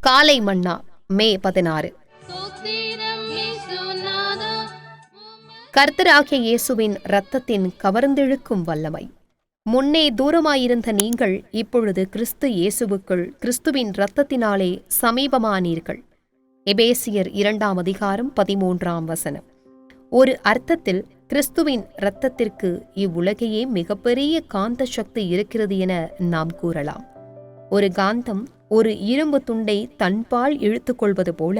காலை மன்னா மே 16. கர்த்தராகிய இயேசுவின் இரத்தத்தின் கவர்ந்தெழுக்கும் வல்லமை. முன்னே தூரமாயிருந்த நீங்கள் இப்பொழுது கிறிஸ்து இயேசுவுக்குள் கிறிஸ்துவின் இரத்தத்தினாலே சமீபமானீர்கள். எபேசியர் 2:13. ஒரு அர்த்தத்தில் கிறிஸ்துவின் இரத்தத்திற்கு இவ்வுலகையே மிகப்பெரிய காந்த சக்தி இருக்கிறது என நாம் கூறலாம். ஒரு காந்தம் ஒரு இரும்பு துண்டை தன்பால் இழுத்துக்கொள்வது போல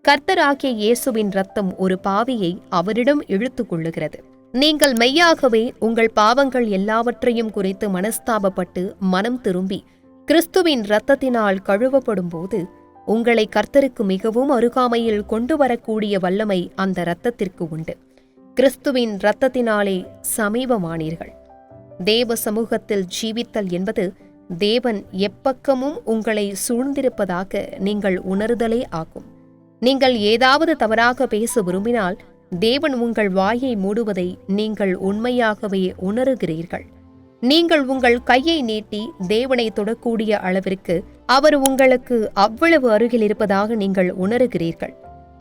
கர்த்தராகிய இயேசுவின் இரத்தம் ஒரு பாவியை அவரிடம் இழுத்துக் கொள்ளுகிறது. நீங்கள் மெய்யாகவே உங்கள் பாவங்கள் எல்லாவற்றையும் குறித்து மனஸ்தாபப்பட்டு மனம் திரும்பி கிறிஸ்துவின் இரத்தத்தினால் கழுவப்படும் போது உங்களை கர்த்தருக்கு மிகவும் அருகாமையில் கொண்டு வரக்கூடிய வல்லமை அந்த இரத்தத்திற்கு உண்டு. கிறிஸ்துவின் இரத்தத்தினாலே சமீபமானீர்கள். தேவ சமூகத்தில் ஜீவித்தல் என்பது தேவன் எப்பக்கமும் உங்களை சூழ்ந்திருப்பதாக நீங்கள் உணர்தலே ஆகும். நீங்கள் ஏதாவது தவறாக பேச விரும்பினால் தேவன் உங்கள் வாயை மூடுவதை நீங்கள் உண்மையாகவே உணருகிறீர்கள். நீங்கள் உங்கள் கையை நீட்டி தேவனை தொடக்கூடிய அளவிற்கு அவர் உங்களுக்கு அவ்வளவு அருகில் இருப்பதாக நீங்கள் உணருகிறீர்கள்.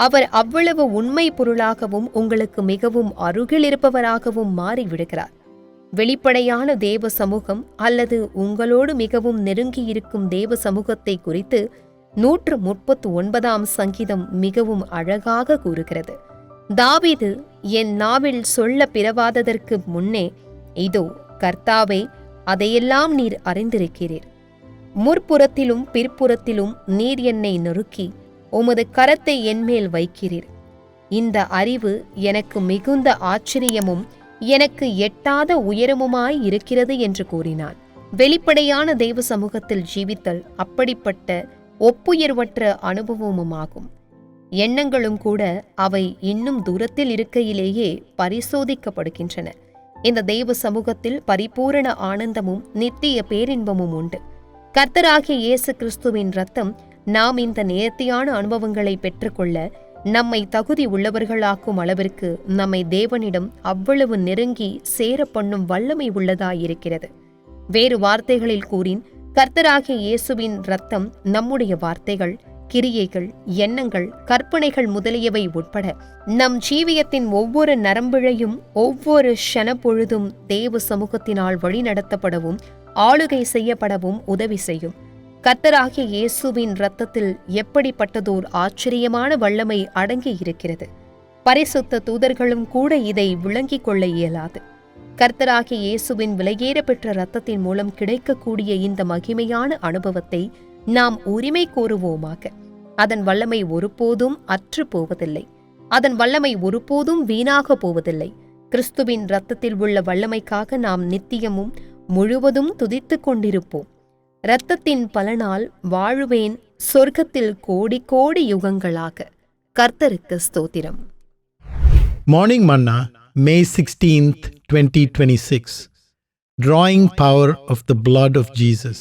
அவர் அவ்வளவு உண்மை பொருளாகவும் உங்களுக்கு மிகவும் அருகில் இருப்பவராகவும் மாறிவிடுகிறார். வெளிப்படையான தேவ சமூகம் அல்லது உங்களோடு மிகவும் நெருங்கியிருக்கும் தேவ சமூகத்தை குறித்து 139 சங்கீதம் மிகவும் அழகாக கூறுகிறது. தாவீது, என் நாவில் சொல்ல பிறவாததற்கு முன்னே இதோ கர்த்தாவே, அதையெல்லாம் நீர் அறிந்திருக்கிறீர். முற்புறத்திலும் பிற்புறத்திலும் நீர் என்னை நொறுக்கி உமது கரத்தை என்மேல் வைக்கிறீர். இந்த அறிவு எனக்கு மிகுந்த ஆச்சரியமும் எனக்கு எட்டாத உயரமுமாய் இருக்கிறது என்று கூறினான். வெளிப்படையான தெய்வ சமூகத்தில் ஜீவித்தல் அப்படிப்பட்ட ஒப்புயர்வற்ற அனுபவமுமாகும். எண்ணங்களும் கூட அவை இன்னும் தூரத்தில் இருக்கையிலேயே பரிசோதிக்கப்படுகின்றன. இந்த தெய்வ சமூகத்தில் பரிபூரண ஆனந்தமும் நித்திய பேரின்பமும் உண்டு. கர்த்தராகிய இயேசு கிறிஸ்துவின் இரத்தம் நாம் இந்த நேர்த்தியான அனுபவங்களை பெற்றுக்கொள்ள நம்மை தகுதி உள்ளவர்களாக்கும் அளவிற்கு நம்மை தேவனிடம் அவ்வளவு நெருங்கி சேர பண்ணும் வல்லமை உள்ளதாயிருக்கிறது. வேறு வார்த்தைகளில் கூறின், கர்த்தராகிய இயேசுவின் இரத்தம் நம்முடைய வார்த்தைகள், கிரியைகள், எண்ணங்கள், கற்பனைகள் முதலியவை உட்பட நம் ஜீவியத்தின் ஒவ்வொரு நரம்பிழையும் ஒவ்வொரு க்ஷணப்பொழுதும் தேவ சமூகத்தினால் வழிநடத்தப்படவும் ஆளுகை செய்யப்படவும் உதவி செய்யும். கர்த்தராகிய இயேசுவின் இரத்தத்தில் எப்படிப்பட்டதோர் ஆச்சரியமான வல்லமை அடங்கி இருக்கிறது. பரிசுத்த தூதர்களும் கூட இதை விளங்கிக் கொள்ள இயலாது. கர்த்தராகிய இயேசுவின் விலையேற பெற்ற இரத்தத்தின் மூலம் கிடைக்கக்கூடிய இந்த மகிமையான அனுபவத்தை நாம் உரிமை கோருவோமாக. அதன் வல்லமை ஒருபோதும் அற்று போவதில்லை. அதன் வல்லமை ஒருபோதும் வீணாக போவதில்லை. கிறிஸ்துவின் இரத்தத்தில் உள்ள வல்லமைக்காக நாம் நித்தியமும் முழுவதும் துதித்துக் கொண்டிருப்போம். இரத்தத்தின் பலனால் வாழுவேன் சொர்க்கத்தில் கோடி கோடி யுகங்களாக. கர்த்தருக்கு ஸ்தோத்திரம். Morning Manna, May 16th, 2026. Drawing power of the blood of Jesus.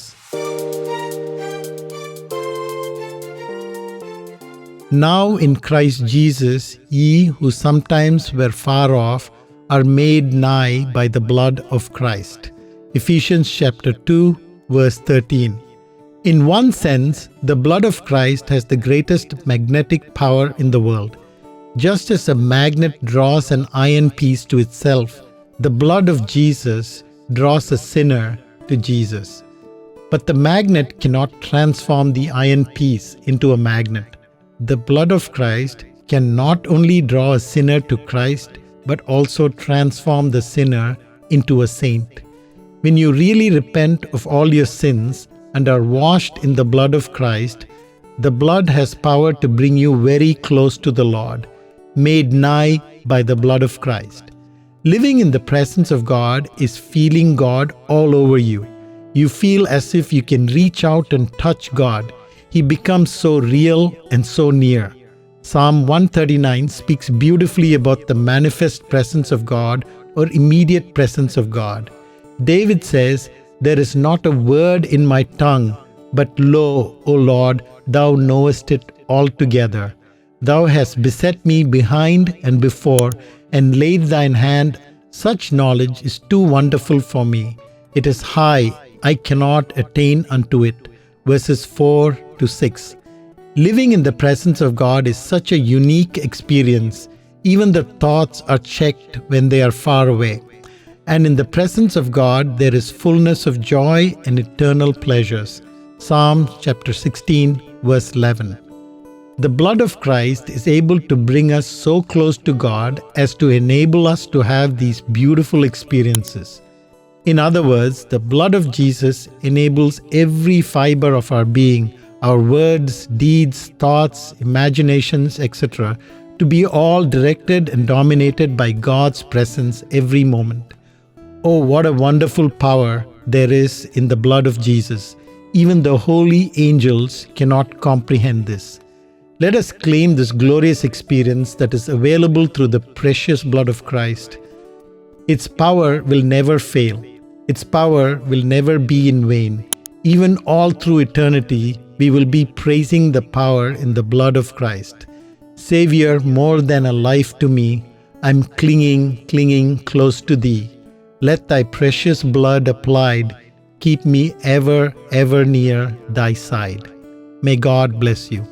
Now in Christ Jesus, ye who sometimes were far off are made nigh by the blood of Christ. Ephesians chapter 2, verse 13. In one sense, the blood of Christ has the greatest magnetic power in the world. Just as a magnet draws an iron piece to itself, the blood of Jesus draws a sinner to Jesus. But the magnet cannot transform the iron piece into a magnet. The blood of Christ can not only draw a sinner to Christ, but also transform the sinner into a saint. When you really repent of all your sins and are washed in the blood of Christ, the blood has power to bring you very close to the Lord, made nigh by the blood of Christ. Living in the presence of God is feeling God all over you. You feel as if you can reach out and touch God. He becomes so real and so near. Psalm 139 speaks beautifully about the manifest presence of God or immediate presence of God. David says, "There is not a word in my tongue, but lo, O Lord, thou knowest it altogether. Thou hast beset me behind and before, and laid thine hand. Such knowledge is too wonderful for me. It is high, I cannot attain unto it." Verses 4 to 6. Living in the presence of God is such a unique experience. Even the thoughts are checked when they are far away. And in the presence of God, there is fullness of joy and eternal pleasures. Psalm chapter 16, verse 11. The blood of Christ is able to bring us so close to God as to enable us to have these beautiful experiences. In other words, the blood of Jesus enables every fiber of our being, our words, deeds, thoughts, imaginations, etc., to be all directed and dominated by God's presence every moment. Oh, what a wonderful power there is in the blood of Jesus. Even the holy angels cannot comprehend this. Let us claim this glorious experience that is available through the precious blood of Christ. Its power will never fail. Its power will never be in vain. Even all through eternity, we will be praising the power in the blood of Christ. Savior, more than a life to me, I'm clinging close to Thee. Let Thy precious blood applied keep me ever near Thy side. May God bless you.